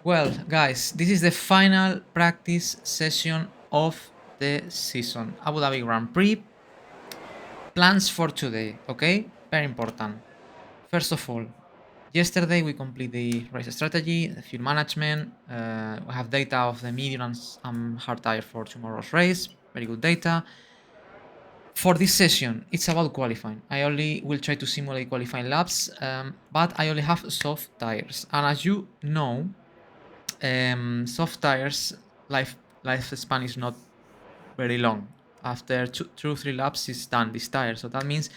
Well, guys, this is the final practice session of the season. Abu Dhabi Grand Prix. Plans for today, okay? Very important. First of all, yesterday we complete the race strategy, the fuel management. We have data of the medium and hard tire for tomorrow's race. Very good data. For this session, it's about qualifying. I only will try to simulate qualifying laps, but I only have soft tires. And as you know, soft tires lifespan is not very long. After two or three laps, it's done. This tire, so that means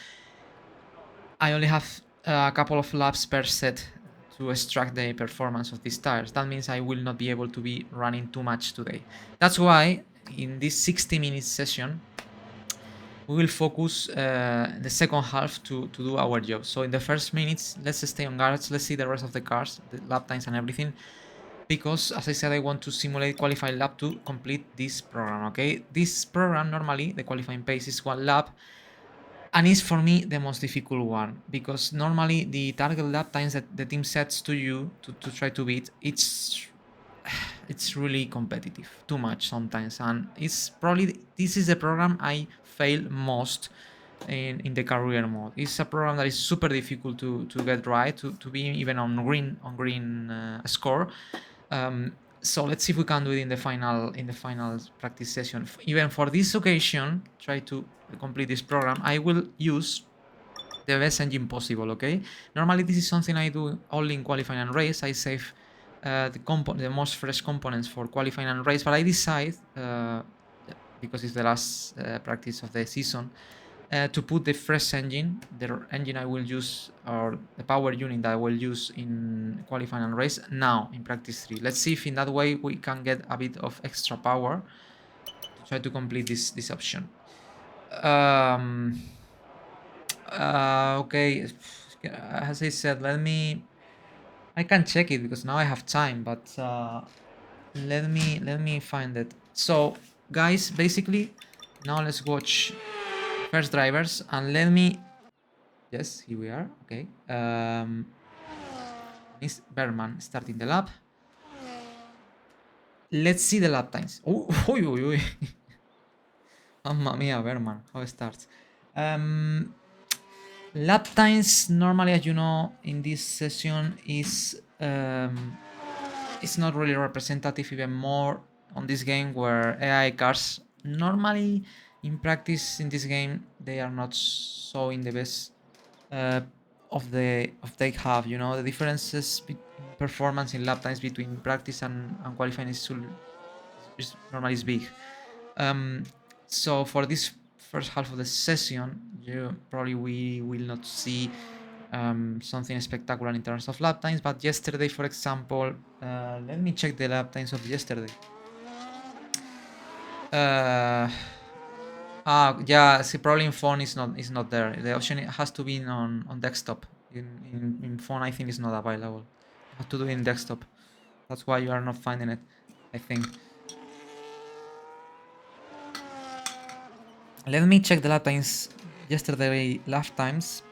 I only have a couple of laps per set to extract the performance of these tires. That means I will not be able to be running too much today. That's why in this 60-minute session, we will focus the second half to do our job. So in the first minutes, let's stay on guards. Let's see the rest of the cars, the lap times and everything. Because as I said, I want to simulate qualifying lap to complete this program, okay? This program, normally, the qualifying pace is 1 lap, and is for me the most difficult one, because normally the target lap times that the team sets to you to try to beat, it's really competitive, too much sometimes, and it's probably, this is the program I fail most in the career mode. It's a program that is super difficult to get right, to be even on green score. So let's see if we can do it in the final practice session. Even for this occasion, try to complete this program. I will use the best engine possible. Okay. Normally, this is something I do only in qualifying and race. I save the most fresh components for qualifying and race, but I decide because it's the last practice of the season, to put the fresh engine, the engine I will use, or the power unit that I will use in qualifying and race now in practice 3. Let's see if in that way we can get a bit of extra power to try to complete this option. Okay, as I said, I can check it because now I have time, but let me find it. So guys, basically now let's watch first drivers, and let me, yes, here we are. Okay. Miss Berman starting the lap. Let's see the lap times. Oh, oi, oi, oi. Mamma mia, Berman, how it starts. Lap times normally, as you know, in this session is it's not really representative, even more on this game where AI cars normally in practice in this game they are not showing the best uh, of they have. You know, the differences in performance in lap times between practice and qualifying is normally is big. Um, so for this first half of the session, probably we will not see something spectacular in terms of lap times. But yesterday, for example, let me check the lap times of yesterday. Yeah, see, probably in phone is not there. The option has to be on desktop. In phone, I think it's not available. You have to do it in desktop. That's why you are not finding it, I think. Let me check the lap times yesterday, lap times,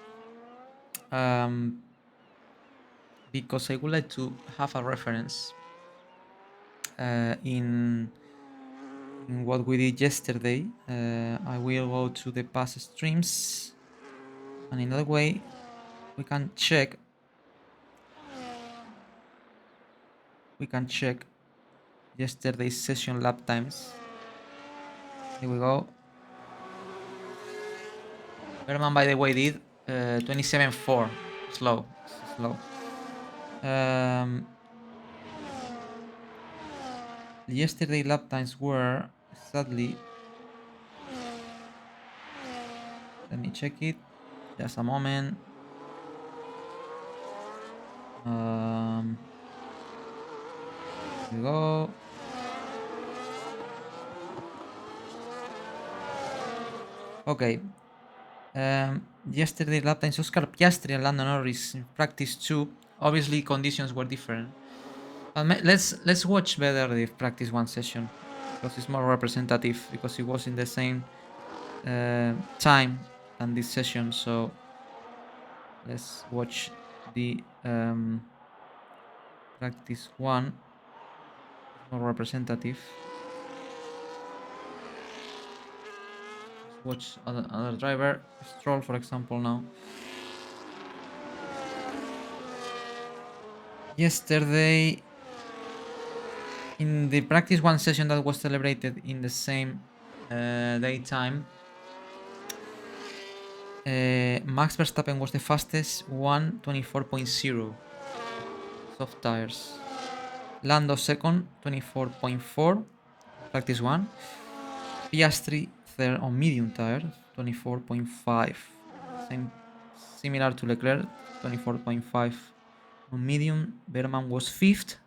because I would like to have a reference in what we did yesterday. I will go to the past streams, and in that way we can check. Yesterday's session lap times. Here we go. Berman, by the way, did 27.4. Slow. Yesterday lap times were, sadly, let me check it. Just a moment. Here we go. Okay. Yesterday lap times, Oscar Piastri and Lando Norris in practice 2. Obviously conditions were different. Let's watch better the practice 1 session, because it's more representative, because it was in the same time than this session. So let's watch the practice 1. more representative. Let's watch other driver. Stroll, for example, now. Yesterday, in the practice one session that was celebrated in the same daytime, Max Verstappen was the fastest, 1:24.0 soft tires. Lando second, 24.4, practice one. Piastri third on medium tire, 24.5. Similar to Leclerc, 24.5 on medium. Berman was fifth,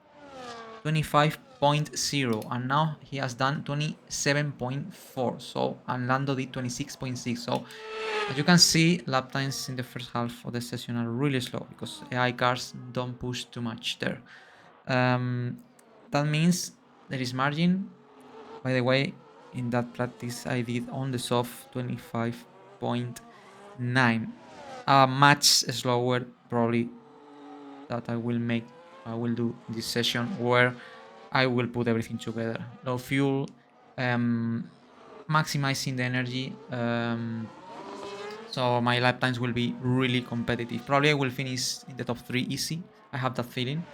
25.0, and now he has done 27.4. So, and Lando did 26.6. So, as you can see, lap times in the first half of the session are really slow because AI cars don't push too much there. That means there is margin. By the way, in that practice I did on the soft 25.9. Much slower probably that I will do this session where I will put everything together. Low fuel, maximizing the energy. So my lap times will be really competitive. Probably I will finish in the top 3 easy. I have that feeling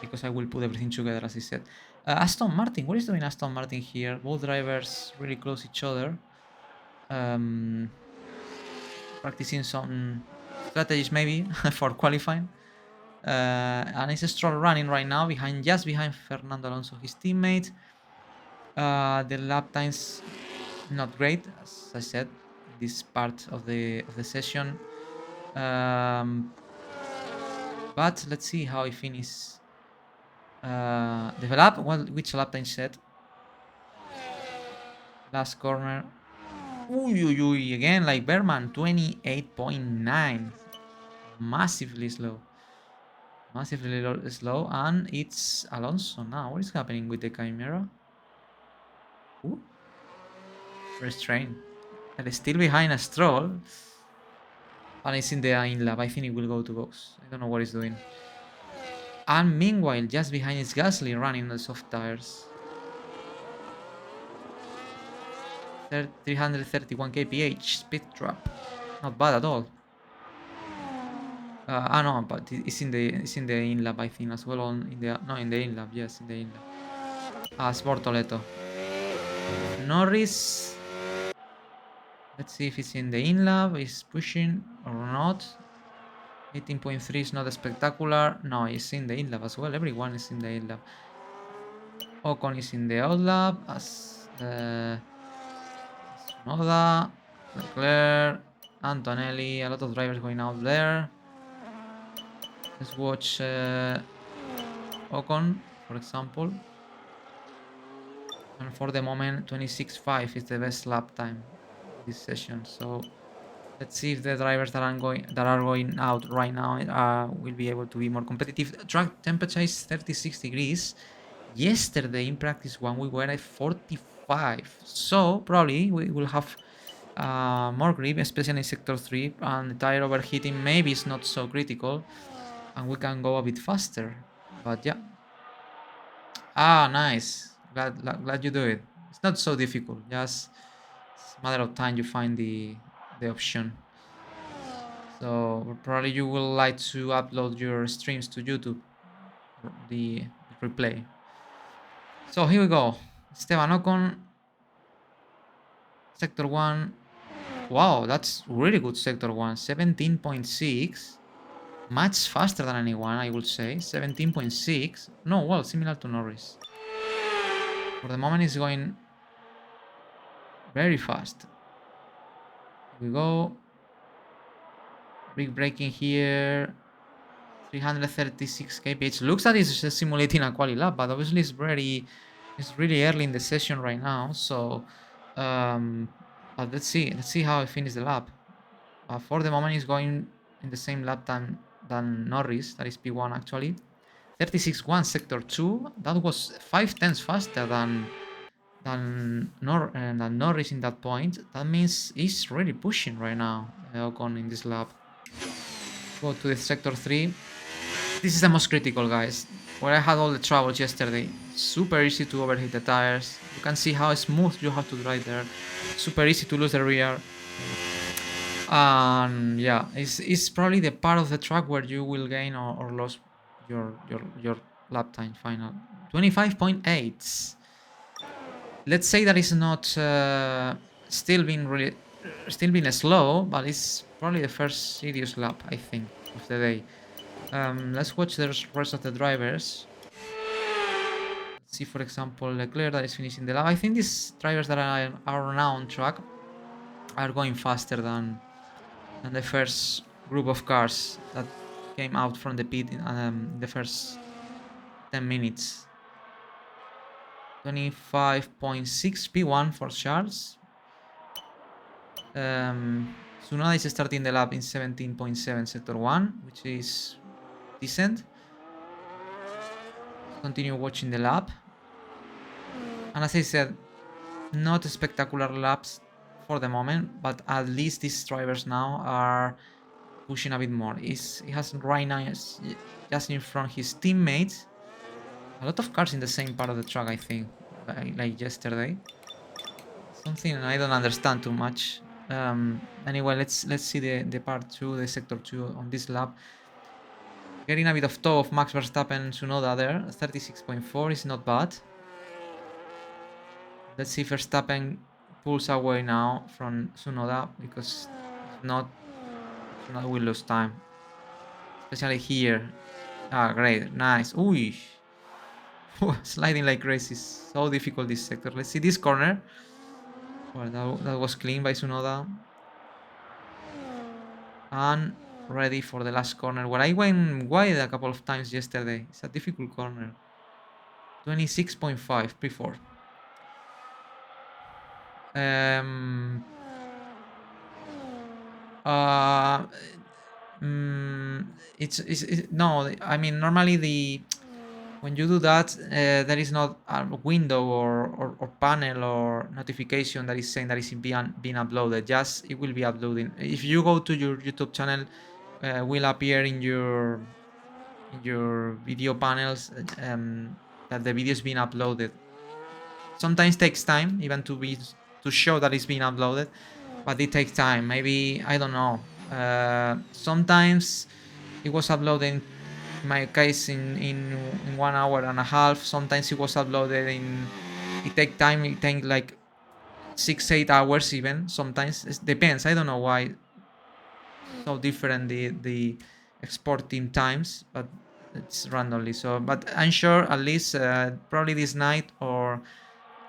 because I will put everything together, as I said. Aston Martin, what is doing Aston Martin here? Both drivers really close each other. Practicing some strategies maybe for qualifying. And it's Stroll running right now just behind Fernando Alonso, his teammate. The lap times not great, as I said, this part of the session. But let's see how he finishes. The lap, which lap time set? Last corner. Uy, again, like Berman, 28.9. Massively slow. Massively slow, and it's Alonso now. What is happening with the Chimera? Ooh. Restraint. And still behind a Stroll. And it's in the in-lap. I think it will go to box. I don't know what he's doing. And meanwhile, just behind is Gasly running the soft tires. 331 kph speed drop. Not bad at all. No, but it's in the in-lap, I think, as well. In the in-lap. Yes, in the in-lap. Sportoleto. Norris. Let's see if it's in the in-lap. Is pushing or not. 18.3 is not spectacular. No, it's in the in-lap as well. Everyone is in the in-lap. Ocon is in the out-lap as Tsunoda, Leclerc, Antonelli. A lot of drivers going out there. Let's watch Ocon, for example. And for the moment, 26.5 is the best lap time this session. So let's see if the drivers that are going out right now will be able to be more competitive. Track temperature is 36 degrees. Yesterday in practice one we were at 45. So probably we will have more grip, especially in sector 3, and the tire overheating maybe is not so critical, and we can go a bit faster. But yeah. Nice. Glad you do it. It's not so difficult. Just it's a matter of time you find the option. So probably you will like to upload your streams to YouTube, the replay. So here we go. Esteban Ocon, sector 1. Wow, that's really good sector 1. 17.6. Much faster than anyone, I would say. 17.6. No, well, similar to Norris. For the moment, it's going very fast. Here we go. Rig braking here. 336 kph. Looks like it's simulating a quali lap, but obviously it's really early in the session right now. So, but let's see how I finish the lap. For the moment, he's going in the same lap time than Norris. That is P1 actually. 36.1 sector 2. That was 5/10 faster than Norris in that point. That means he's really pushing right now, Ocon, in this lap. Go to the sector 3. This is the most critical, guys, where I had all the troubles yesterday. super easy to overheat the tires. You can see how smooth you have to drive there. Super easy to lose the rear. And yeah, it's probably the part of the track where you will gain or lose your lap time final. 25.8. Let's say that it's not still being slow, but it's probably the first serious lap, I think, of the day. Let's watch the rest of the drivers. Let's see, for example, Leclerc that is finishing the lap. I think these drivers that are now on track are going faster than the first group of cars that came out from the pit in the first 10 minutes. 25.6 P1 for Charles. Tsunoda is starting the lap in 17.7 sector 1, which is decent. Continue watching the lap. And as I said, not spectacular laps for the moment, but at least these drivers now are pushing a bit more. He has right now just in front his teammates. A lot of cars in the same part of the track, I think, like yesterday. Something I don't understand too much. Anyway, let's see the part 2, the sector 2 on this lap. Getting a bit of toe of Max Verstappen, Tsunoda there. 36.4 is not bad. Let's see if Verstappen pulls away now from Tsunoda, because if not, Tsunoda will lose time. Especially here. Ah, great. Nice. Ooh. Sliding like crazy is so difficult, this sector. Let's see this corner. Well, that was clean by Tsunoda. And ready for the last corner, where I went wide a couple of times yesterday. It's a difficult corner. 26.5 P4. Uh, it's no. I mean, normally when you do that, there is not a window or panel or notification that is saying that it's being uploaded. Just it will be uploading. If you go to your YouTube channel, will appear in your video panels that the video is being uploaded. Sometimes takes time even to show that it's being uploaded, but it takes time. Maybe, I don't know. Sometimes it was uploaded in my case in 1 hour and a half. Sometimes it was uploaded in, it takes time. It takes like 6-8 hours even. Sometimes it depends. I don't know why so different the exporting times, but it's randomly. So, but I'm sure at least probably this night or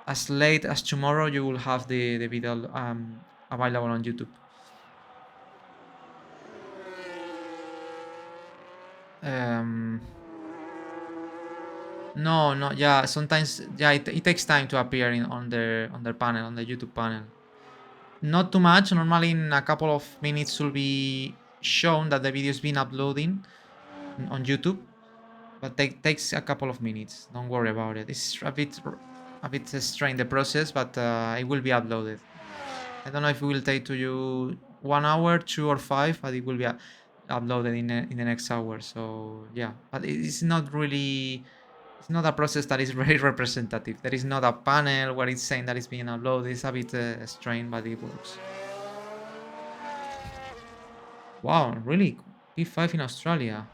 as late as tomorrow you will have the video available on YouTube. No, yeah, sometimes, yeah, it takes time to appear on their panel, on the YouTube panel. Not too much. Normally in a couple of minutes will be shown that the video is being uploading on YouTube, but takes a couple of minutes. Don't worry about it. It's a bit strange, the process, but it will be uploaded. I don't know if it will take to you 1 hour, 2 or 5, but it will be uploaded in the next hour. So yeah, but it's not really. It's not a process that is very representative. There is not a panel where it's saying that it's being uploaded. It's a bit strange, but it works. Wow, really? P5 in Australia.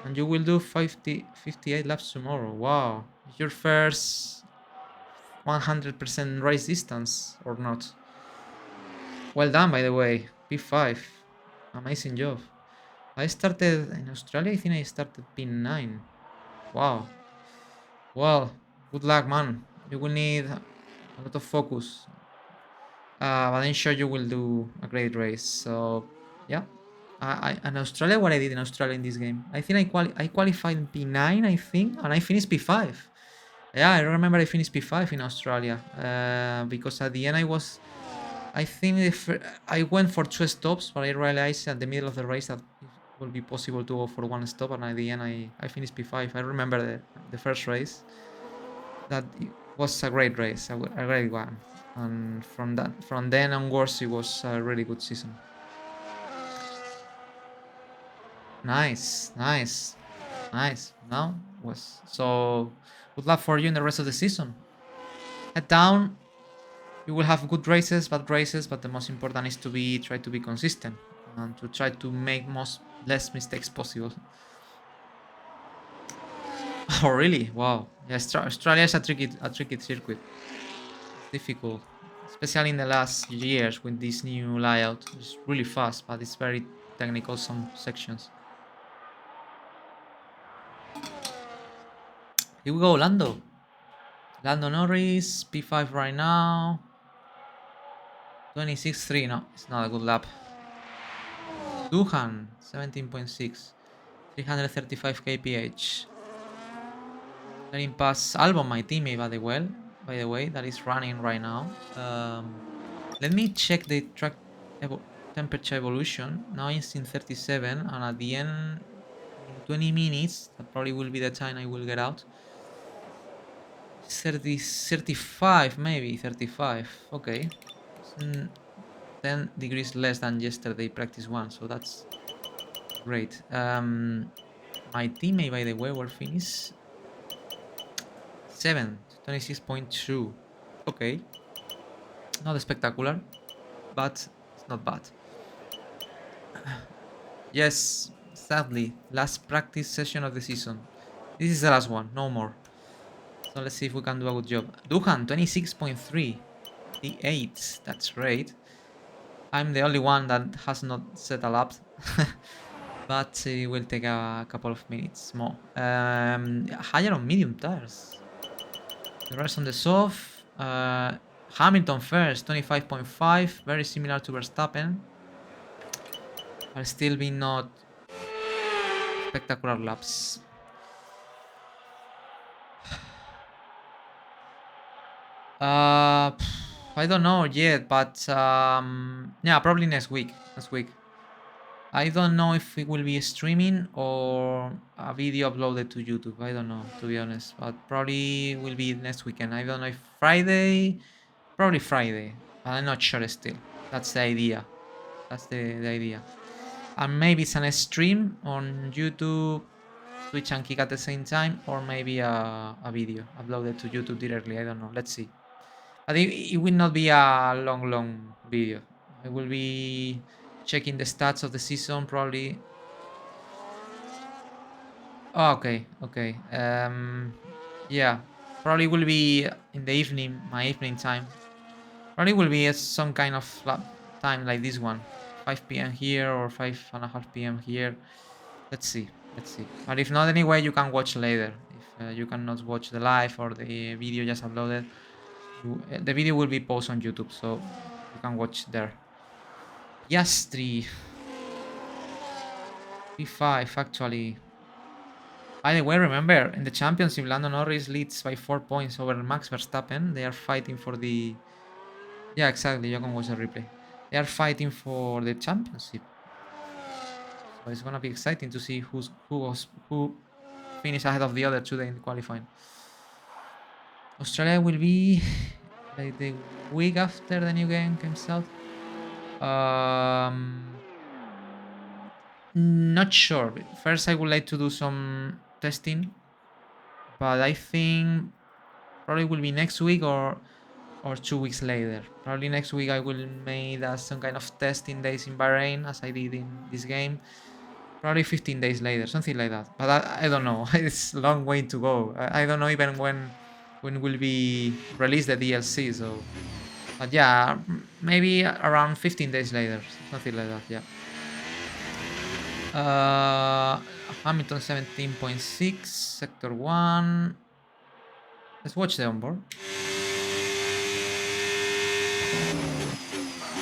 And you will do 58 laps tomorrow. Wow. Your first 100% race distance or not? Well done, by the way. P5. Amazing job. I started in Australia. I think I started P9. Wow. Well, good luck, man. You will need a lot of focus. But I'm sure you will do a great race. So, yeah. In Australia, what I did in Australia in this game, I think I qualified in P9, I think, and I finished P5. Yeah, I remember I finished P5 in Australia because at the end I think I went for 2 stops, but I realized at the middle of the race that it will be possible to go for 1 stop, and at the end I finished P5. I remember the first race. That was a great race, a great one, and from then onwards it was a really good season. Nice. Nice. No? Was so good luck for you in the rest of the season. Head down. You will have good races, bad races, but the most important is to try to be consistent and to try to make less mistakes possible. Oh really? Wow. Yeah, Australia is a tricky circuit. It's difficult, especially in the last years with this new layout. It's really fast, but it's very technical some sections. Here we go, Lando. Lando Norris, P5 right now. 26.3, no, it's not a good lap. Duhan, 17.6. 335 kph. Letting pass Albon, my teammate, by the way, that is running right now. Let me check the track temperature evolution. Now it's in 37, and at the end, in 20 minutes, that probably will be the time I will get out. 35, maybe 35. Okay, it's 10 degrees less than yesterday practice one, so that's great. My teammate, by the way, will finish 7, 26.2. Okay, not spectacular, but it's not bad. Yes, sadly, last practice session of the season. This is the last one, no more. So let's see if we can do a good job. Duhan, 26.3. The 8, that's great. I'm the only one that has not set a lap. But it will take a couple of minutes more. Higher on medium tires. The rest on the soft. Hamilton first, 25.5. Very similar to Verstappen. But still being not spectacular laps. I don't know yet, but yeah, probably next week. I don't know if it will be streaming or a video uploaded to YouTube. I don't know, to be honest, but probably will be next weekend. I don't know if Friday, probably Friday. I'm not sure still. That's the idea. That's the idea. And maybe it's an stream on YouTube, Twitch and Kick at the same time, or maybe a video uploaded to YouTube directly. I don't know. Let's see. But it will not be a long video. I will be checking the stats of the season probably. Oh, okay. Yeah, probably will be in the evening, my evening time. Probably will be at some kind of time like this one, 5 p.m. here or 5:30 p.m. here. Let's see. But if not, anyway, you can watch later. If you cannot watch the live or the video just uploaded, the video will be posted on YouTube, so you can watch there. Yastri. P5, actually. By the way, remember, in the championship, Lando Norris leads by 4 points over Max Verstappen. They are fighting for the... Yeah, exactly, you can watch the replay. They are fighting for the championship. So it's gonna be exciting to see who finished ahead of the other two in qualifying. Australia will be like the week after the new game comes out. Not sure. First, I would like to do some testing, but I think probably will be next week or 2 weeks later. Probably next week I will make some kind of testing days in Bahrain as I did in this game. Probably 15 days later, something like that. But I don't know. It's a long way to go. I don't know even when will be released the DLC. So, but yeah, maybe around 15 days later, something like that. Yeah. Hamilton 17.6, sector 1. Let's watch the onboard.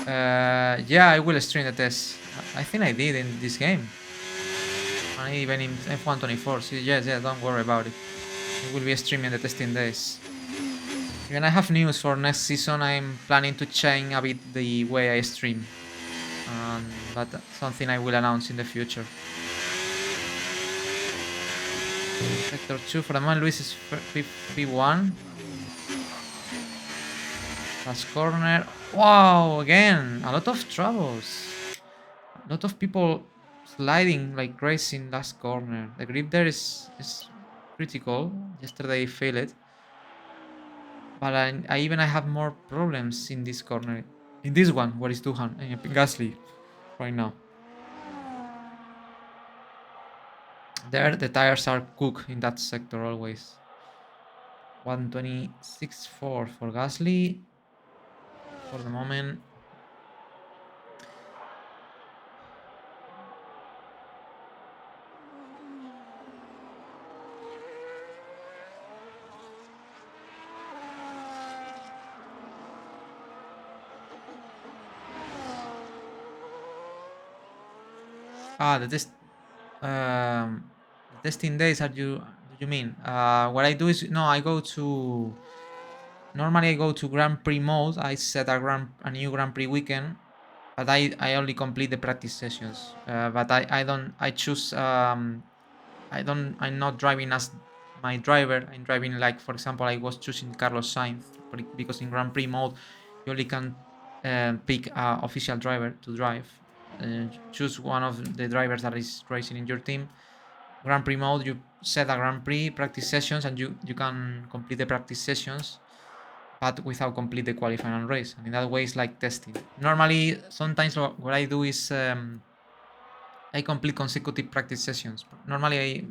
Yeah, I will stream the test. I think I did in this game. And even in F124. So yeah, don't worry about it. I will be streaming the testing days. Even I have news for next season. I'm planning to change a bit the way I stream. But something I will announce in the future. Sector 2 for the moment. Luis is P1. Last corner. Wow, again, a lot of troubles. A lot of people sliding like crazy in last corner. The grip there is critical. Yesterday I failed it. But I have more problems in this corner. In this one, where is Duhan? Gasly right now. There, the tires are cooked in that sector always. 126.4 for Gasly for the moment. The test, the testing days. Are you mean? What I do is I go to. Normally I go to Grand Prix mode. I set a new Grand Prix weekend, but I only complete the practice sessions. But I don't. I choose. I'm not driving as my driver. I'm driving, like, for example, I was choosing Carlos Sainz because in Grand Prix mode you only can pick an official driver to drive. Choose one of the drivers that is racing in your team. Grand Prix mode, you set a Grand Prix practice sessions, and you can complete the practice sessions, but without complete the qualifying and race. And in that way, it's like testing. Normally, sometimes what I do is I complete consecutive practice sessions. Normally,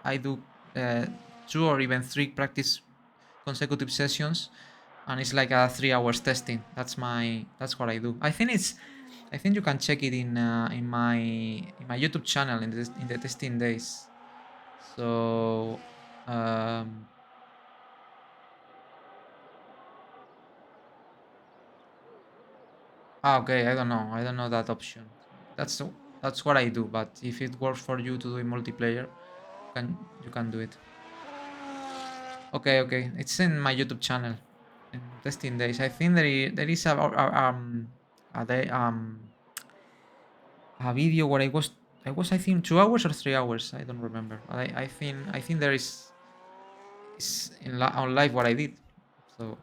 I do 2 or even 3 practice consecutive sessions, and it's like a 3 hours testing. That's what I do. I think you can check it in my YouTube channel in the testing days. So okay, I don't know that option. That's that's what I do. But if it works for you to do in multiplayer, you can do it. Okay, it's in my YouTube channel in testing days. I think there is a, day, a video where I think 2 hours or 3 hours. I don't remember. I think there is on live what I did. So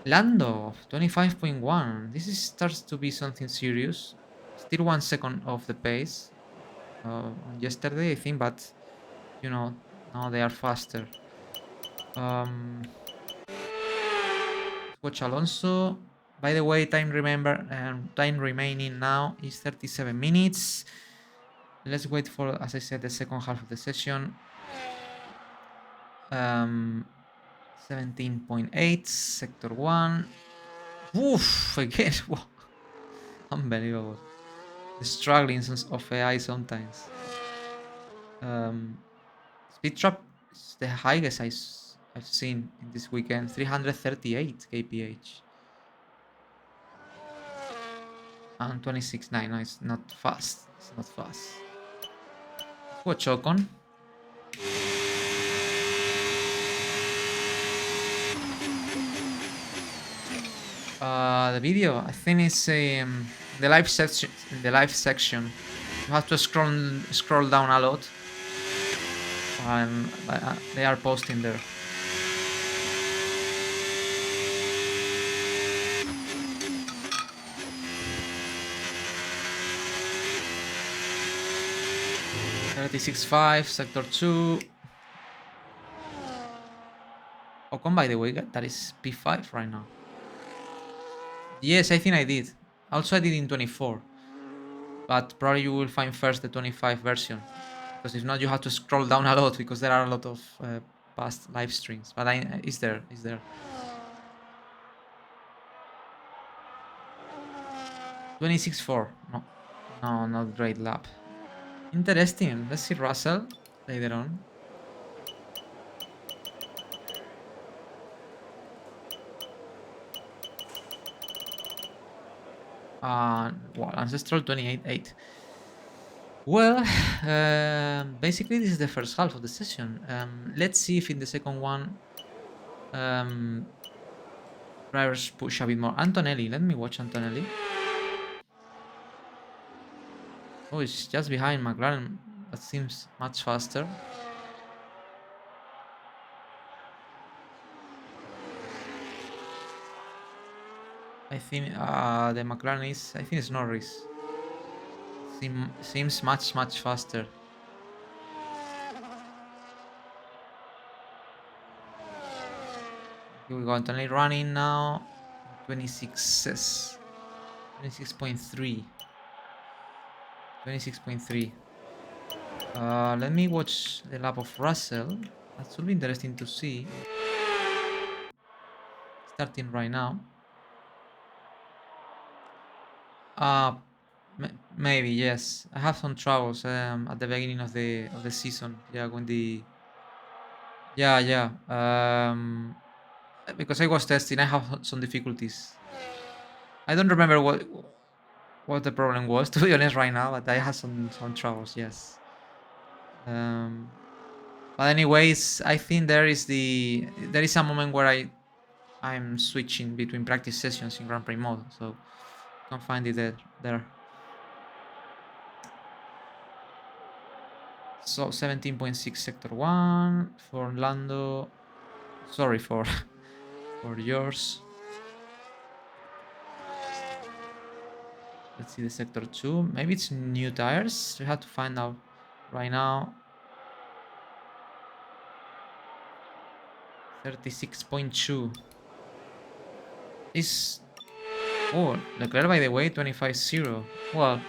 Lando 25.1. This starts to be something serious. Still 1 second off the pace on yesterday, I think, but now they are faster. Watch Alonso. By the way, time remaining now is 37 minutes. Let's wait for, as I said, the second half of the session. 17.8, sector 1. Oof, again. Unbelievable. The strugglings of AI sometimes. Speed trap is the highest I've seen in this weekend. 338 kph. And 26.9. No, it's not fast. It's not fast. Let's watch Ocon. The video, I think it's the live section. In the live section, you have to scroll down a lot, and they are posting there. .36.5, sector 2. Ocon, by the way, that is P5 right now. Yes, I think I did. Also, I did in 24. But probably you will find first the 25 version. Because if not, you have to scroll down a lot, because there are a lot of past live streams. But it's there. It's there. 26.4. No, not great lap. Interesting. Let's see Russell later on. Well, Ancestral 28.8. Well, basically this is the first half of the session. Let's see if in the second one drivers push a bit more. Antonelli, let me watch Antonelli. Oh, it's just behind McLaren. That seems much faster. I think the McLaren is. I think it's Norris. Seems much faster. Here we go. Antonelli running now. 26s. 26.3. 26.3. Let me watch the lap of Russell. That should be interesting to see. Starting right now. Maybe yes. I have some troubles at the beginning of the season. Yeah, when the because I was testing, I have some difficulties. I don't remember what the problem was, to be honest, right now, but I had some troubles. Yes. But anyways, I think there is a moment where I'm switching between practice sessions in Grand Prix mode, so you can find it there. So 17.6 sector 1 for Orlando. Sorry for yours. Let's see the sector 2. Maybe it's new tires. We have to find out right now. 36.2 is... Oh, Leclerc, by the way, 25.0. Well,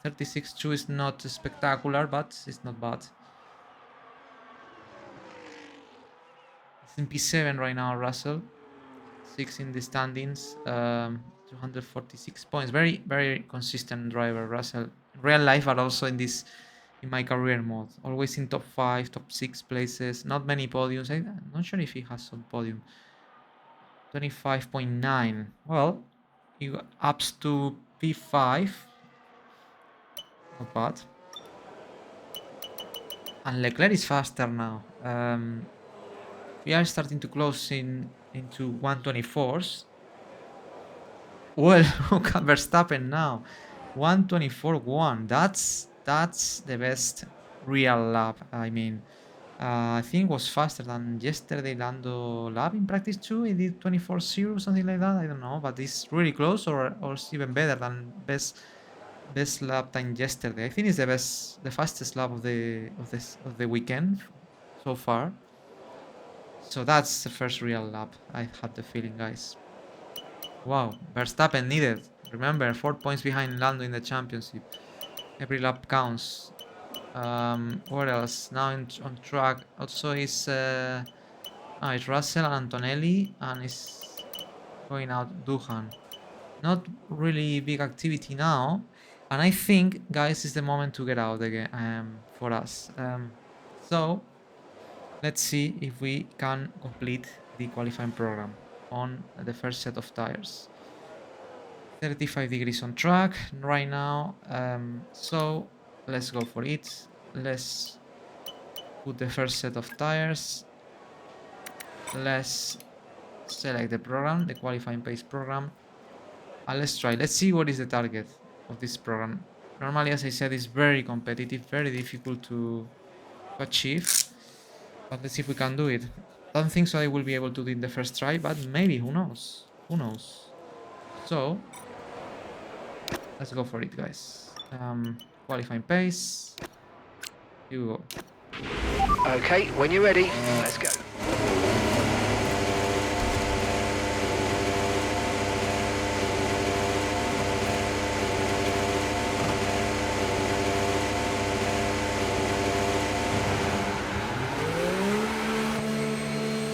36.2 is not spectacular, but it's not bad. It's in P7 right now, Russell. 6 in the standings. 246 points. Very consistent driver, Russell. Real life, but also in my career mode. Always in top 5, top 6 places. Not many podiums. I'm not sure if he has some podium. 25.9. Well, he ups to P5. Not bad. And Leclerc is faster now. We are starting to close into 124s. Well, look at Verstappen now. 124.1. That's the best real lap. I mean, I think it was faster than yesterday Lando lap in practice 2. He did 24.0, something like that. I don't know, but it's really close, or it's even better than best lap time yesterday. I think it's the fastest lap of the weekend so far. So that's the first real lap. I had the feeling, guys. Wow, Verstappen needed. Remember, 4 points behind Lando in the championship. Every lap counts. What else? Now on track. Also is it's Russell and Antonelli, and it's going out Duhan. Not really big activity now, and I think, guys, is the moment to get out again for us. So let's see if we can complete the qualifying program on the first set of tires. 35 degrees on track right now. So let's go for it. Let's put the first set of tires. Let's select the program, the qualifying pace program, and let's try. Let's see what is the target of this program. Normally, as I said, it's very competitive, very difficult to achieve, but let's see if we can do it. Don't think so I will be able to do it in the first try, but maybe, who knows? Who knows? So let's go for it, guys. Qualifying pace. Here we go. Okay, when you're ready, let's go.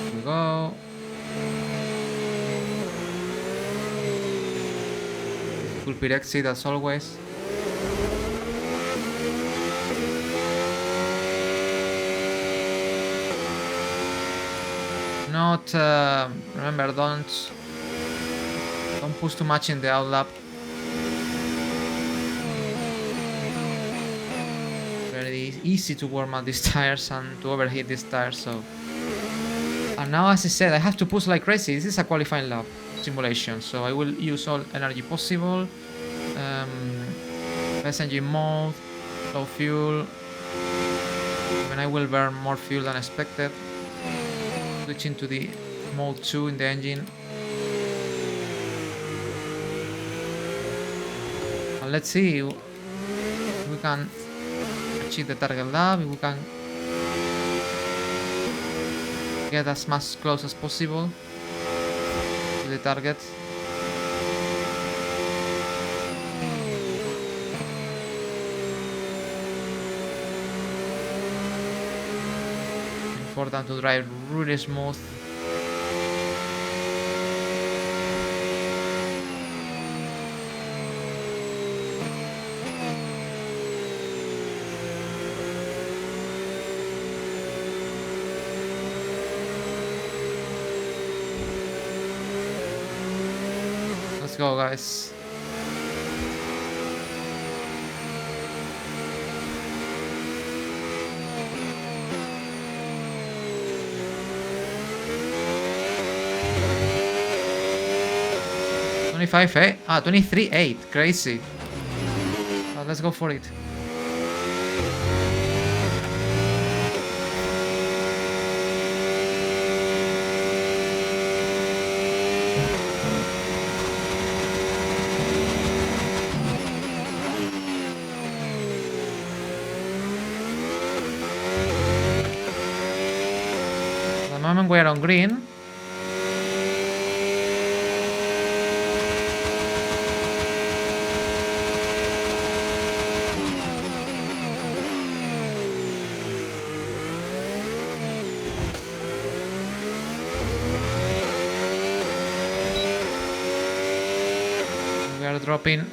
Here we go. Difficult pit exit as always. Not remember, don't push too much in the outlap. Very easy to warm up these tires and to overheat these tires. So, and now, as I said, I have to push like crazy. This is a qualifying lap simulation, so I will use all energy possible. Best engine mode, low fuel. Even I will burn more fuel than expected. Switching to the mode 2 in the engine. And let's see. we can achieve the target lab, if we can get as much close as possible to the target. Important to drive really smooth. Let's go, guys. $25.8? 23.8. Crazy. Let's go for it. At the moment we are on green. We are dropping.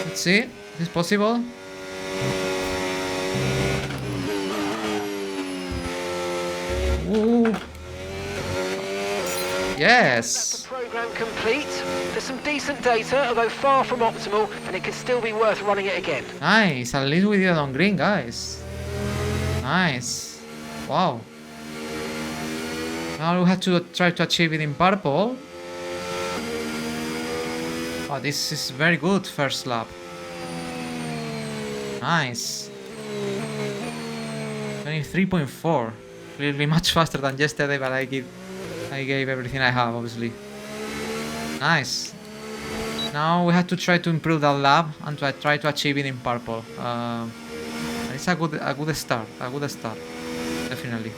Let's see. Is this possible? Ooh. Yes. The program complete. There's some decent data, although far from optimal, and it could still be worth running it again. Nice. At least we did it on green, guys. Nice. Wow. Now we have to try to achieve it in purple. Oh, this is very good first lap. Nice. 23.4. Clearly much faster than yesterday, but I gave everything I have, obviously. Nice. Now we have to try to improve that lap and try to achieve it in purple. It's a good start. A good start, definitely.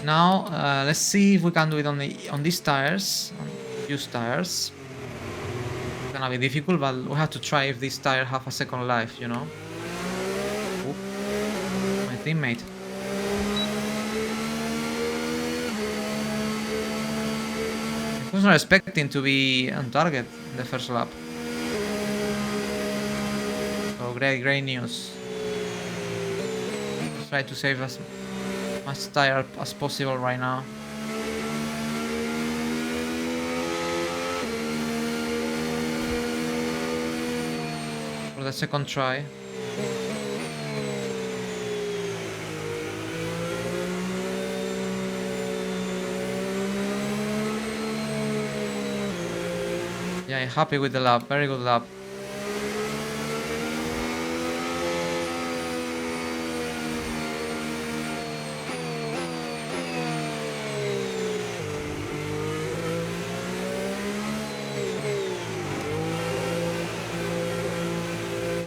Now let's see if we can do it on these tires, on used tires. It's gonna be difficult, but we have to try if these tires have a second life, you know. Oop. My teammate. I was not expecting to be on target in the first lap. So great news. Let's try to save as much tire as possible right now. For the second try. Yeah, I'm happy with the lap. Very good lap.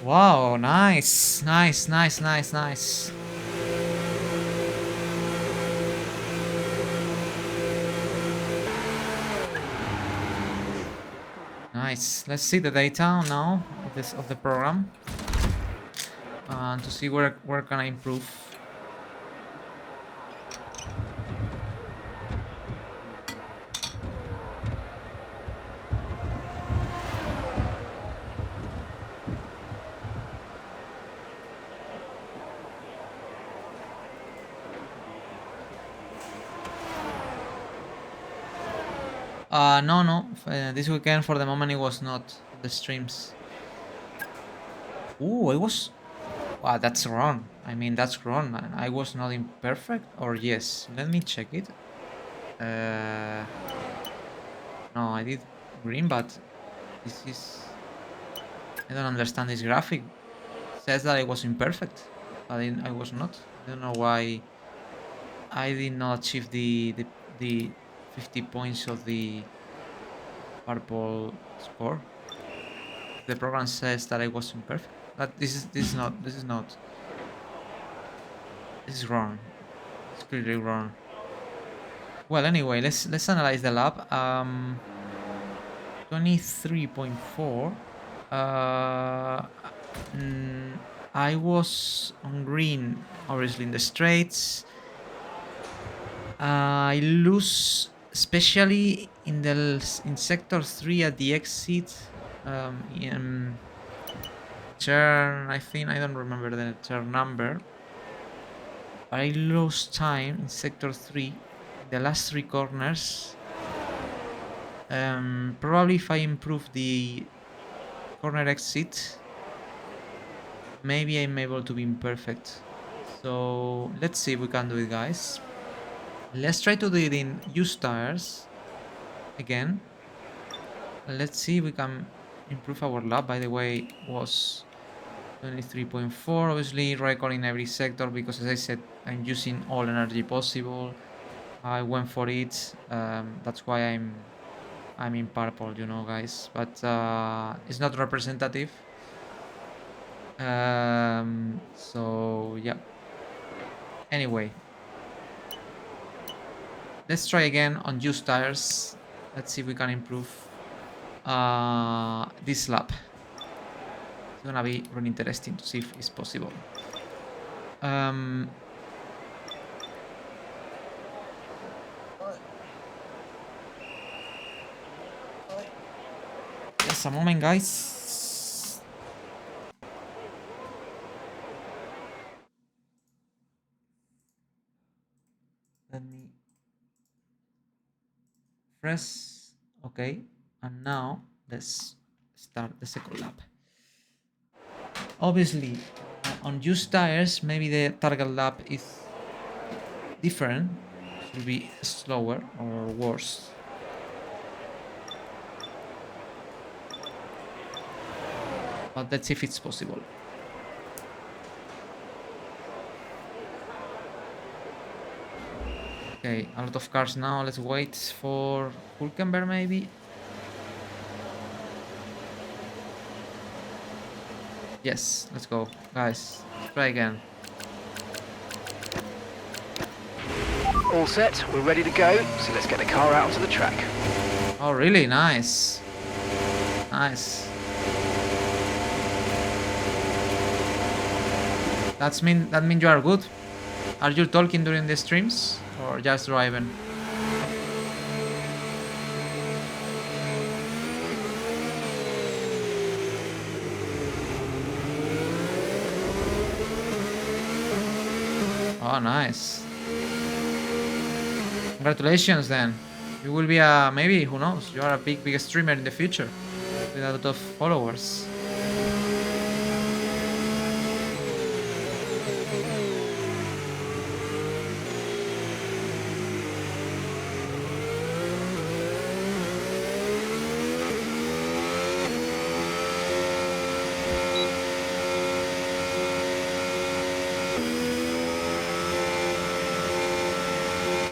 Wow, nice. Nice. Nice. Let's see the data now of the program, and to see where can I improve. No. This weekend for the moment it was not the streams. Ooh, Wow, that's wrong. I mean, that's wrong. I was not imperfect, or yes? Let me check it. No, I did green, but this is... I don't understand this graphic. It says that I was imperfect, but I was not. I don't know why I did not achieve the 50 points of the purple score. The program says that I was imperfect, but this is wrong. It's clearly wrong. Well, anyway, let's analyze the lab. 23.4. I was on green, obviously in the straights. I lose, especially in sector 3 at the exit. In turn, I think I don't remember the turn number. But I lost time in sector 3, the last 3 corners. Probably if I improve the corner exit, maybe I'm able to be imperfect. So let's see if we can do it, guys. Let's try to do it in used tires again. Let's see if we can improve our lap. By the way, was 23.4. Obviously recalling every sector because, as I said, I'm using all energy possible. I went for it. That's why I'm in purple, you know, guys. But it's not representative. So yeah. Anyway, let's try again on used tires. Let's see if we can improve this lap. It's gonna be really interesting to see if it's possible. Just a moment, guys. Let me press OK, and now let's start the second lap. Obviously, on used tires, maybe the target lap is different. It will be slower or worse. But let's see if it's possible. Okay, a lot of cars now. Let's wait for Hulkenberg maybe. Yes, let's go. Guys, let's try again. All set, we're ready to go, so let's get the car out onto the track. Oh, really? Nice. Nice. That means you are good. Are you talking during the streams or just driving? Oh, nice. Congratulations then. You will be maybe, who knows, you are a big streamer in the future with a lot of followers.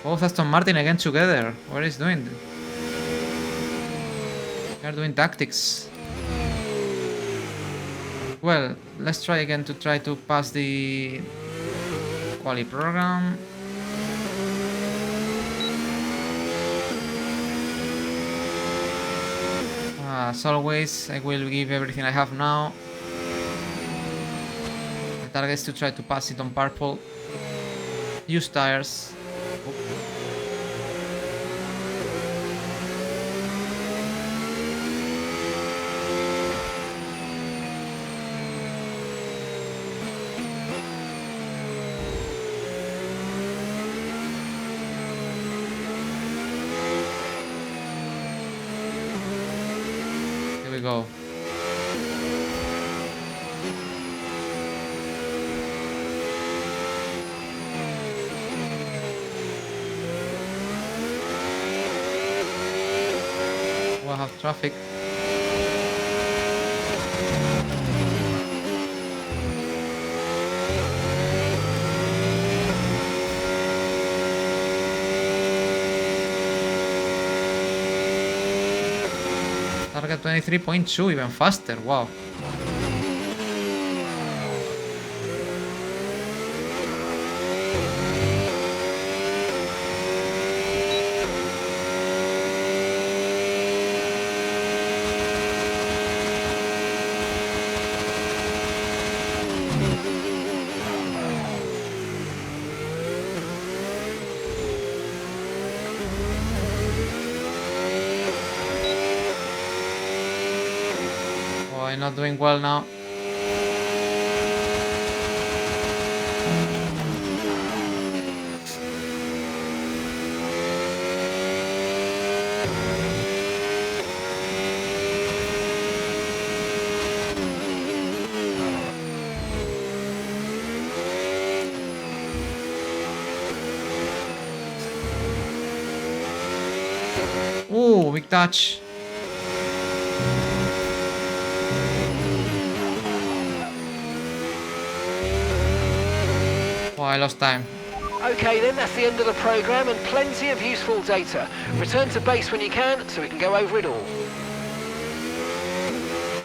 Both Aston Martin again together. What is doing? They are doing tactics. Well, let's try again to try to pass the quali program. As always, I will give everything I have now. The target is to try to pass it on purple. Use tires. Here we go. I have traffic. Target 23.2, even faster. Wow. Oh, I'm not doing well now. Ooh, big touch. Oh, I lost time. Okay then, that's the end of the program and plenty of useful data. Return to base when you can so we can go over it all.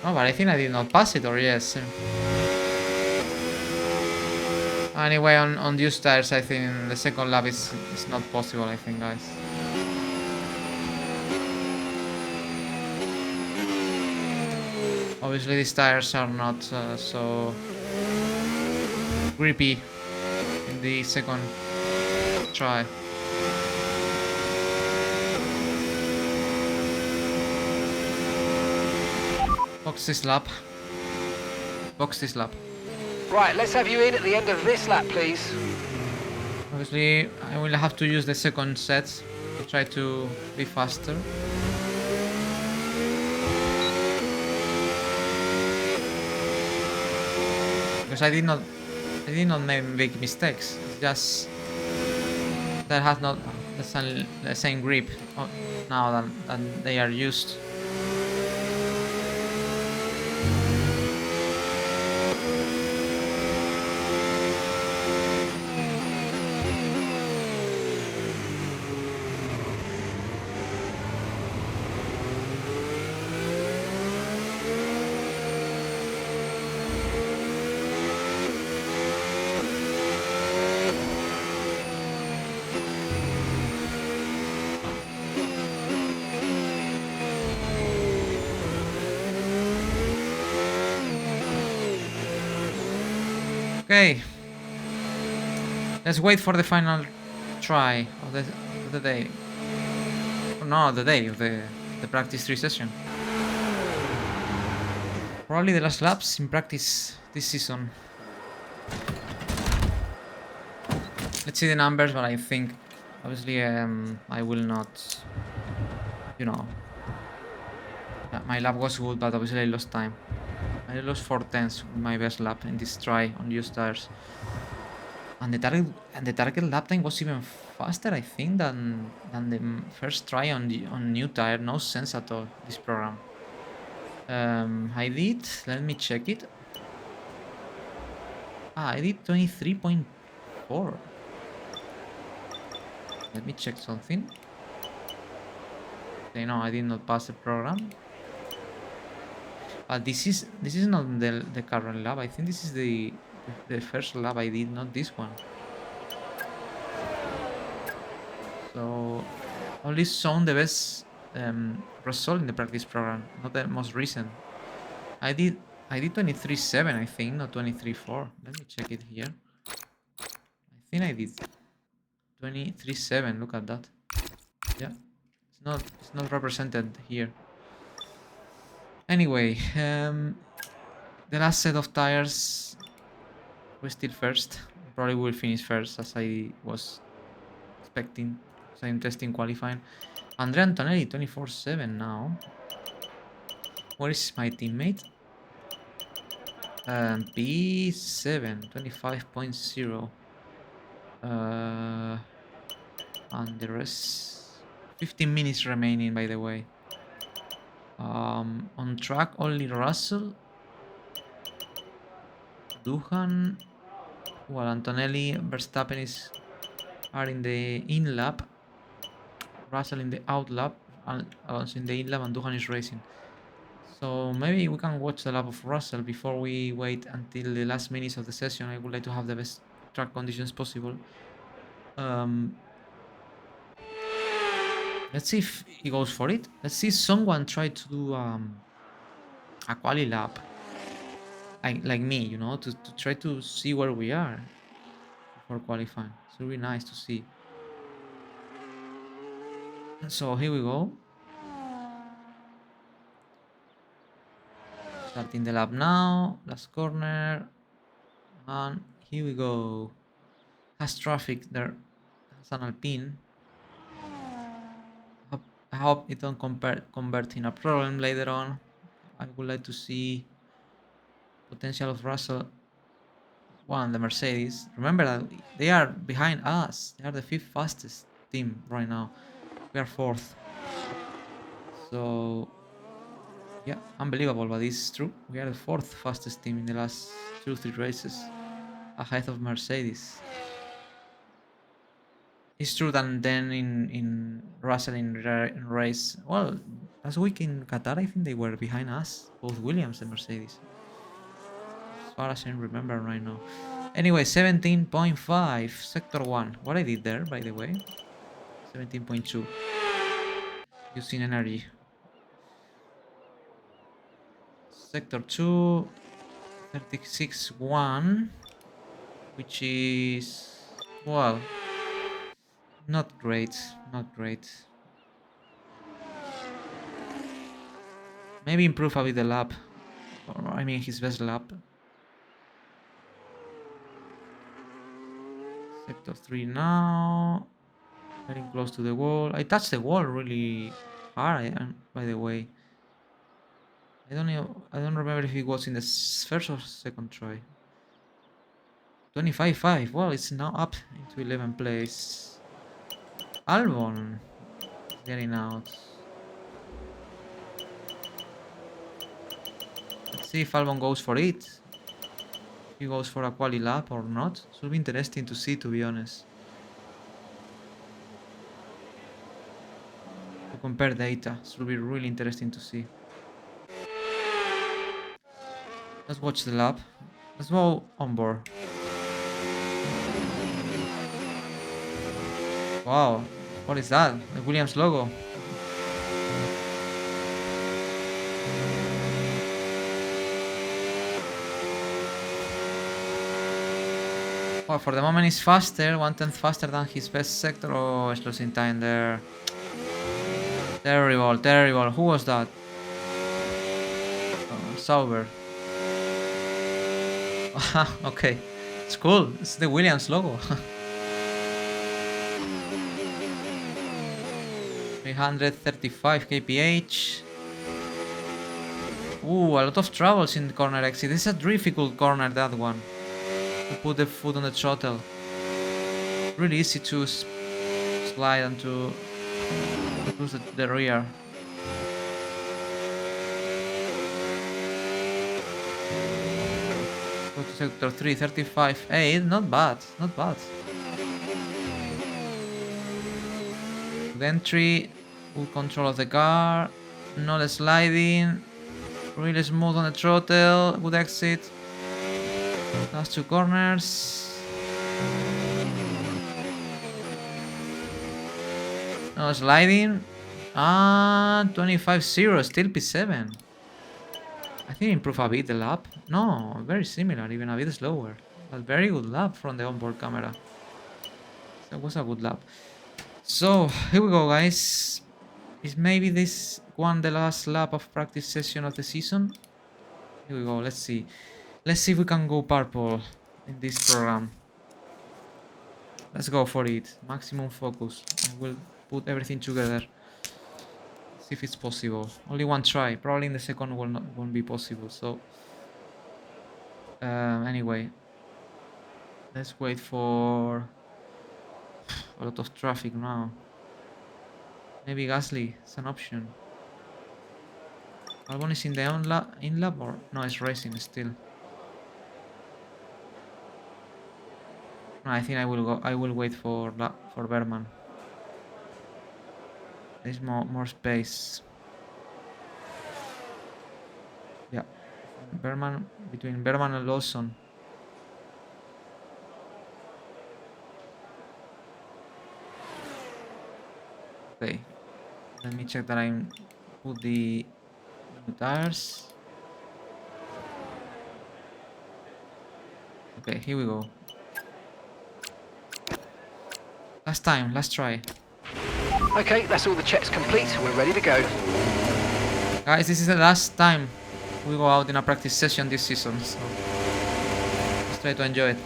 Oh, but I think I did not pass it, or yes. Anyway, on used tires, I think the second lap is not possible, I think, guys. Obviously, these tires are not so grippy in the second try. Box this lap. Box this lap. Right, let's have you in at the end of this lap, please. Obviously, I will have to use the second set to try to be faster. Because I did not make mistakes. It's just that has not the same grip now than they are used. Okay, let's wait for the final try of the day. Oh, no, the day of the practice 3 session. Probably the last laps in practice this season. Let's see the numbers, but I think obviously I will not, you know, my lap was good, but obviously I lost time. I lost 4/10 with my best lap in this try on used tires. And the target lap time was even faster, I think, than the first try on new tire. No sense at all, this program. I did, let me check it. I did 23.4. Let me check something. Okay, no, I did not pass the program. But this is not the current lab. I think this is the first lab I did, not this one. So only shown the best result in the practice program, not the most recent. I did 23.7, I think, not 23.4. Let me check it here. I think I did 23.7. Look at that. Yeah, it's not represented here. Anyway, the last set of tires, we're still first. Probably will finish first, as I was expecting. So I'm testing qualifying. Andrea Antonelli 24/7 now. Where is my teammate? P7 25.0. And the rest 15 minutes remaining, by the way. On track only Russell, Duhan, while Antonelli, Verstappen are in the in lap, Russell in the out lap, Alonso in the in lap, and Duhan is racing. So maybe we can watch the lap of Russell before we wait until the last minutes of the session. I would like to have the best track conditions possible. Let's see if he goes for it. Let's see someone try to do a quali lap. Like me, you know, to try to see where we are before qualifying. It's really nice to see. So here we go. Starting the lap now. Last corner. And here we go. Has traffic there. Has an Alpine. I hope it don't convert in a problem later on. I would like to see potential of Russell. One, the Mercedes. Remember that they are behind us. They are the 5th fastest team right now. We are 4th. So yeah, unbelievable, but it's true. We are the 4th fastest team in the last 2-3 races, ahead of Mercedes. It's true that then in Russell in race, well, last week in Qatar, I think they were behind us, both Williams and Mercedes, as far as I remember right now. Anyway, 17.5, sector 1. What I did there, by the way, 17.2, using energy. Sector 2, 36.1, which is, well, not great, not great. Maybe improve a bit the lap, or I mean his best lap. Sector 3 now, getting close to the wall. I touched the wall really hard, by the way. I don't remember if it was in the first or second try. 25.5. Well, it's now up into 11th place. Albon getting out. Let's see if Albon goes for it. If he goes for a quali lap or not. Should be interesting to see, to be honest. To compare data. Should be really interesting to see. Let's watch the lap. Let's go on board. Wow, what is that? The Williams logo. Well, for the moment he's faster, 1/10 faster than his best sector. Oh, he's losing time there. Terrible, terrible. Who was that? Sauber. Okay, it's cool. It's the Williams logo. 335 kph. Ooh, a lot of troubles in the corner exit. This is a difficult corner, that one. To put the foot on the throttle. Really easy to slide and to lose the rear. Go to sector 3, 35. Hey, not bad, not bad. Good entry, good control of the car, not sliding, really smooth on the throttle, good exit. Last 2 corners. No sliding. 25.0, still P7. I think improve a bit the lap. No, very similar, even a bit slower. But very good lap from the onboard camera. That was a good lap. So, here we go, guys. Is maybe this one the last lap of practice session of the season? Here we go, let's see. Let's see if we can go purple in this program. Let's go for it. Maximum focus. I will put everything together. See if it's possible. Only one try. Probably in the second won't be possible. So anyway, let's wait for a lot of traffic now. Maybe Gasly is an option. Albon is in the in lap or no? It's racing still. No, I think I will go. I will wait for Berman. There's more space. Yeah, Berman between Berman and Lawson. Okay, let me check that I put the new tires. Okay, here we go. Last time, last try. Okay, that's all the checks complete. We're ready to go. Guys, this is the last time we go out in a practice session this season, so let's try to enjoy it.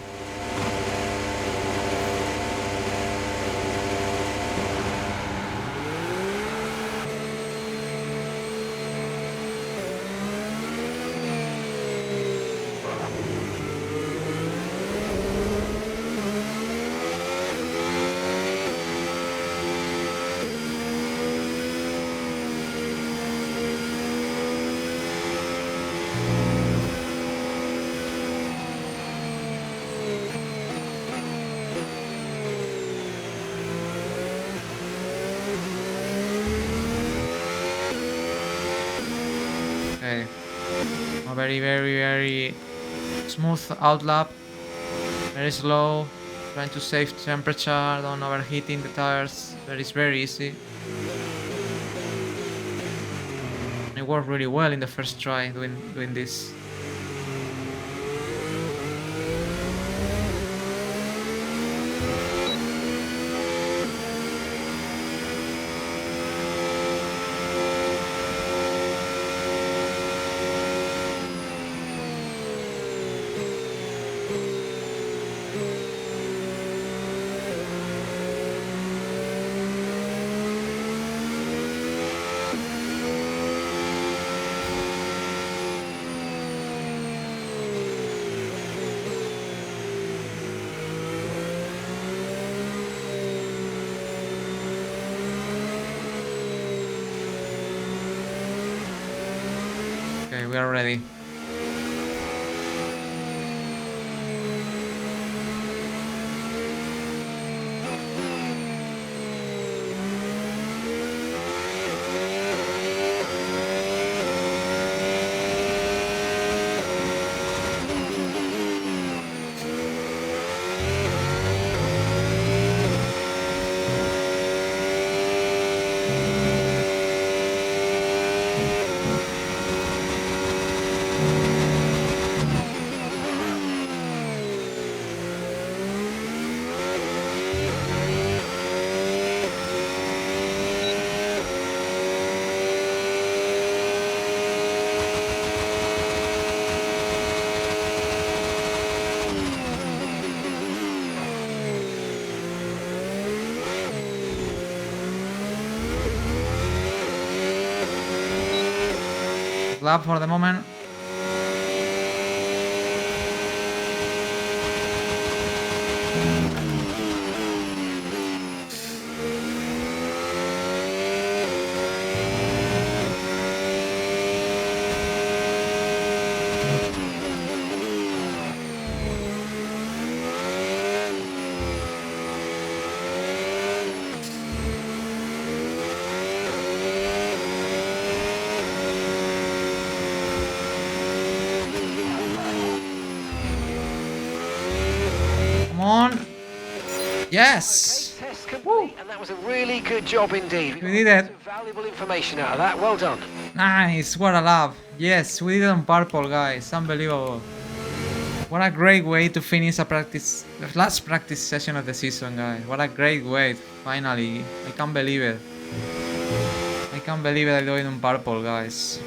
Okay, a very smooth outlap, very slow, trying to save temperature, don't overheating the tires. That is very easy. It worked really well in the first try doing this. Okay, we are ready. Lap for the moment. Come on. Yes. Okay, test complete, and that was a really good job indeed. We did it. Some valuable information out of that. Well done. Nice. What a lap. Yes, we did it on purple, guys. Unbelievable. What a great way to finish the last practice session of the season, guys. What a great way. Finally. I can't believe it. I can't believe it I do it on purple, guys.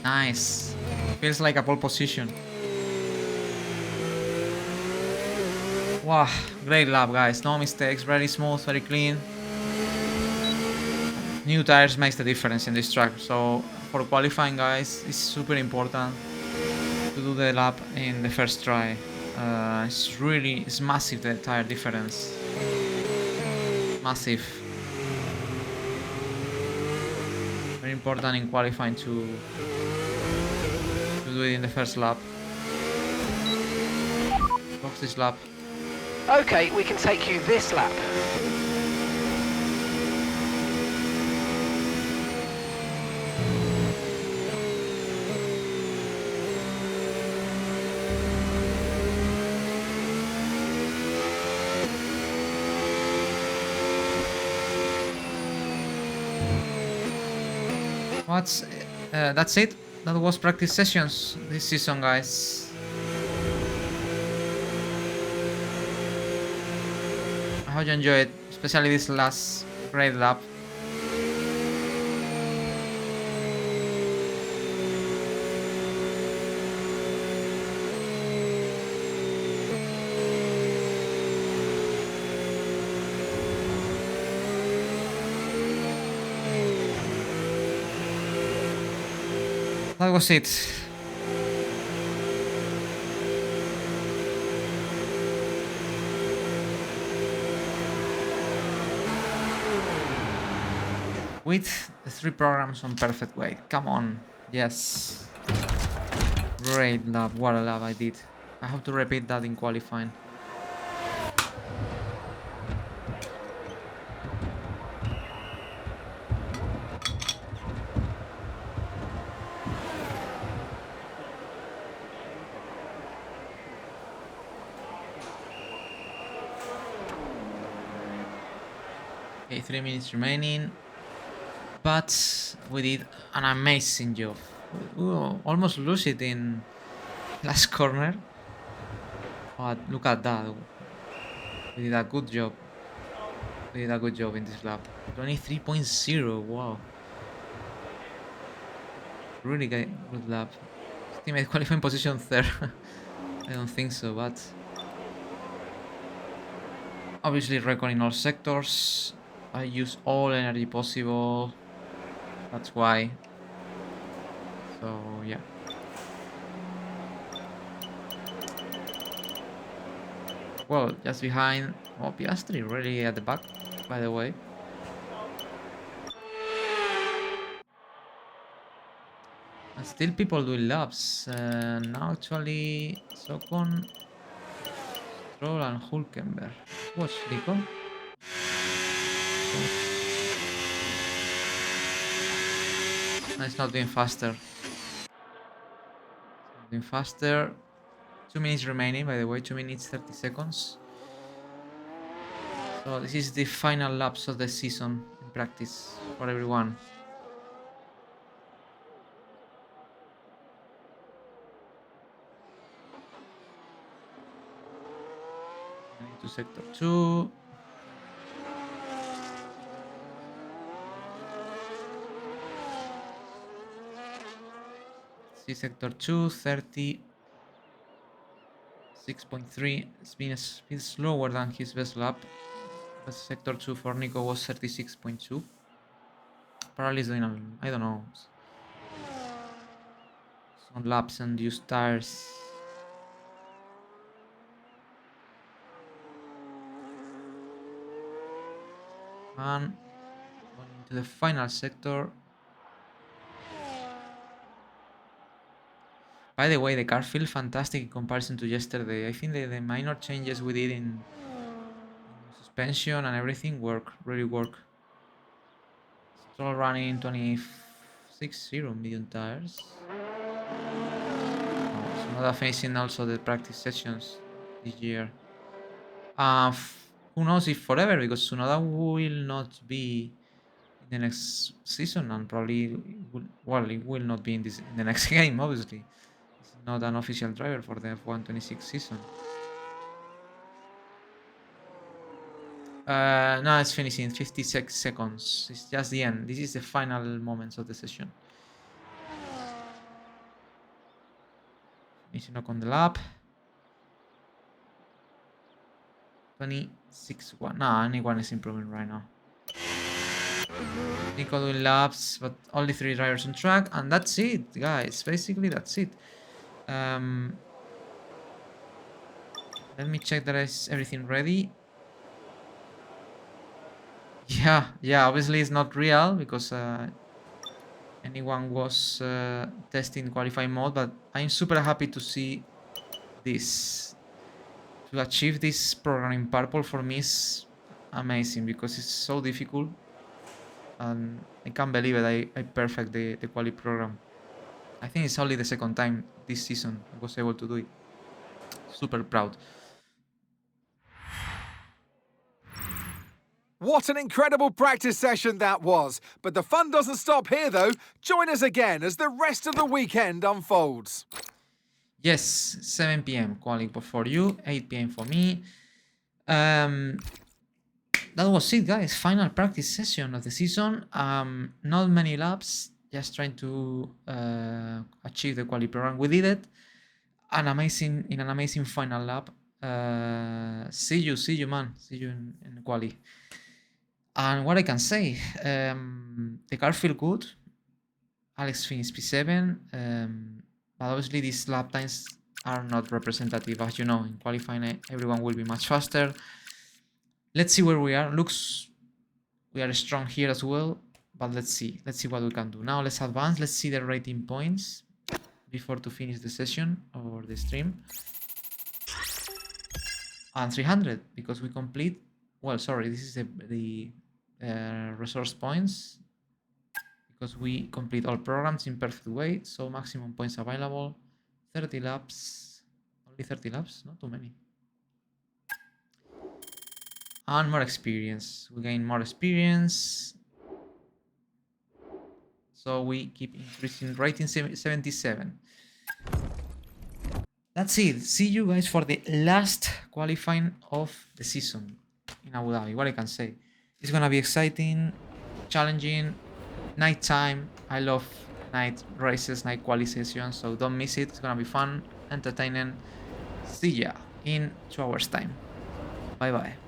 Nice. Feels like a pole position. Wow, great lap, guys. No mistakes, very smooth, very clean. New tires makes the difference in this track. So for qualifying, guys, it's super important to do the lap in the first try. It's massive, the tire difference. Massive. Very important in qualifying to do it in the first lap. Box this lap. Okay, we can take you this lap. That's it. That was practice sessions this season, guys. I hope you enjoyed, especially this last great lap. That was it. With the 3 programs on perfect way. Come on. Yes. Great lap. What a lap I did. I have to repeat that in qualifying. Okay, 3 minutes remaining. But we did an amazing job. We almost lose it in last corner. But look at that. We did a good job. We did a good job in this lap. 23.0. Wow. Really good lap. Teammate qualifying position 3rd. I don't think so, but obviously reckoning all sectors. I use all energy possible. That's why. So yeah. Well, just behind. Oh, Piastri really at the back, by the way. And still people doing laps. Now actually Socon, Stroll and Hulkenberg. Watch Nico. No, it's not doing faster. It's not doing faster. 2 minutes remaining, by the way. 2 minutes 30 seconds. So this is the final laps of the season in practice for everyone. Into sector 2. See sector 2, 36.3. It's been a bit slower than his best lap. But sector 2 for Nico was 36.2. Probably is doing, I don't know, some laps and use tires. And going into the final sector. By the way, the car feels fantastic in comparison to yesterday. I think the minor changes we did in suspension and everything really work. Still running 26.0 medium tires. Tsunoda facing also the practice sessions this year. Who knows if forever, because Tsunoda will not be in the next season, and probably it will not be in the next game. Obviously, he's not an official driver for the F126 season. No, it's finishing 56 seconds. It's just the end. This is the final moments of the session. Finishing up on the lap. 26.1. No, anyone is improving right now. Nico doing laps, but only 3 drivers on track, and that's it, guys. Basically, that's it. Let me check that is everything ready. Yeah, obviously it's not real because anyone was testing qualifying mode, but I'm super happy to see this. To achieve this program in purple for me is amazing because it's so difficult, and I can't believe it. I perfect the quali program. I think it's only the second time this season I was able to do it. Super proud. What an incredible practice session that was. But the fun doesn't stop here, though. Join us again as the rest of the weekend unfolds. Yes, 7 p.m. quali for you, 8 p.m. for me. That was it, guys. Final practice session of the season. Not many laps, just trying to achieve the quali program. We did it. In an amazing final lap. See you, man. See you in quali. And what I can say, the car feel good. Alex finished P7, but obviously these lap times are not representative. As you know, in qualifying everyone will be much faster. Let's see where we are. Looks we are strong here as well, but let's see what we can do. Now let's advance. Let's see the rating points before to finish the session or the stream. And 300 because we complete. Well, sorry, this is the resource points because we complete all programs in perfect way. So maximum points available. 30 laps. Only 30 laps, not too many. And more experience. We gain more experience. So we keep increasing rating 77. That's it. See you guys for the last qualifying of the season in Abu Dhabi. What I can say. It's gonna be exciting, challenging, nighttime. I love night races, night quali sessions, so don't miss it. It's gonna be fun, entertaining. See ya in 2 hours time. Bye bye.